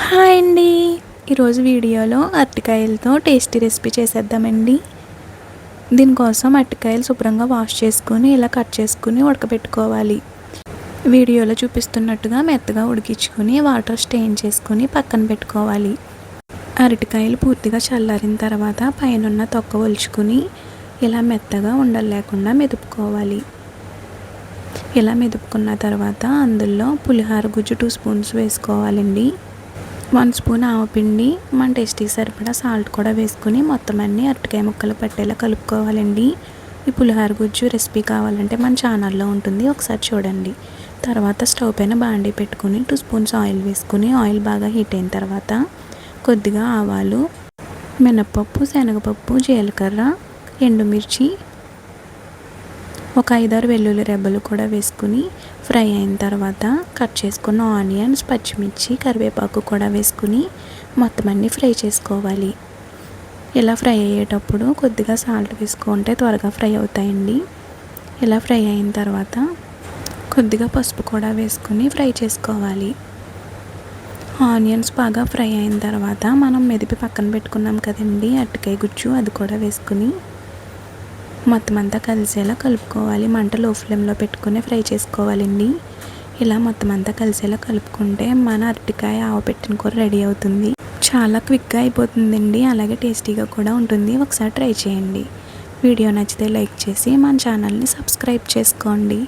Hi అండి. ఈరోజు వీడియోలో అరటికాయలతో టేస్టీ రెసిపీ చేసేద్దామండి. దీనికోసం అరటికాయలు శుభ్రంగా వాష్ చేసుకుని ఇలా కట్ చేసుకుని ఉడకబెట్టుకోవాలి. వీడియోలో చూపిస్తున్నట్టుగా మెత్తగా ఉడికించుకుని వాటర్ స్టెయిన్ చేసుకుని పక్కన పెట్టుకోవాలి. అరటికాయలు పూర్తిగా చల్లారిన తర్వాత పైన తొక్క ఒలుచుకుని ఇలా మెత్తగా ఉండలు లేకుండా మెదుపుకోవాలి. ఇలా మెదుపుకున్న తర్వాత అందులో పులిహోర గుజ్జు 2 స్పూన్స్ వేసుకోవాలండి. 1 స్పూన్ ఆవపిండి, మన టేస్టీకి సరిపడా సాల్ట్ కూడా వేసుకుని మొత్తం అన్నీ అరటికాయ ముక్కలు పట్టేలా కలుపుకోవాలండి. ఈ పులిహోర గుజ్జు రెసిపీ కావాలంటే మన ఛానల్లో ఉంటుంది, ఒకసారి చూడండి. తర్వాత స్టవ్ పైన బాండీ పెట్టుకుని 2 స్పూన్స్ ఆయిల్ వేసుకుని ఆయిల్ బాగా హీట్ అయిన తర్వాత కొద్దిగా ఆవాలు, మినపప్పు, శనగపప్పు, జీలకర్ర, ఎండుమిర్చి, ఒక 5-6 వెల్లుల్లి రెబ్బలు కూడా వేసుకుని ఫ్రై అయిన తర్వాత కట్ చేసుకున్న ఆనియన్స్, పచ్చిమిర్చి, కరివేపాకు కూడా వేసుకుని మొత్తం అన్నీ ఫ్రై చేసుకోవాలి. ఇలా ఫ్రై అయ్యేటప్పుడు కొద్దిగా సాల్ట్ వేసుకుంటే త్వరగా ఫ్రై అవుతాయండి. ఇలా ఫ్రై అయిన తర్వాత కొద్దిగా పసుపు కూడా వేసుకుని ఫ్రై చేసుకోవాలి. ఆనియన్స్ బాగా ఫ్రై అయిన తర్వాత మనం మెదిపి పక్కన పెట్టుకున్నాం కదండి అరటికాయ గుజ్జు, అది కూడా వేసుకుని మొత్తం అంతా కలిసేలా కలుపుకోవాలి. మంట లో ఫ్లేమ్లో పెట్టుకుని ఫ్రై చేసుకోవాలండి. ఇలా మొత్తం అంతా కలిసేలా కలుపుకుంటే మన అరటికాయ ఆవపెట్టిన కూర రెడీ అవుతుంది. చాలా క్విక్గా అయిపోతుందండి, అలాగే టేస్టీగా కూడా ఉంటుంది. ఒకసారి ట్రై చేయండి. వీడియో నచ్చితే లైక్ చేసి మన ఛానల్ని సబ్స్క్రైబ్ చేసుకోండి.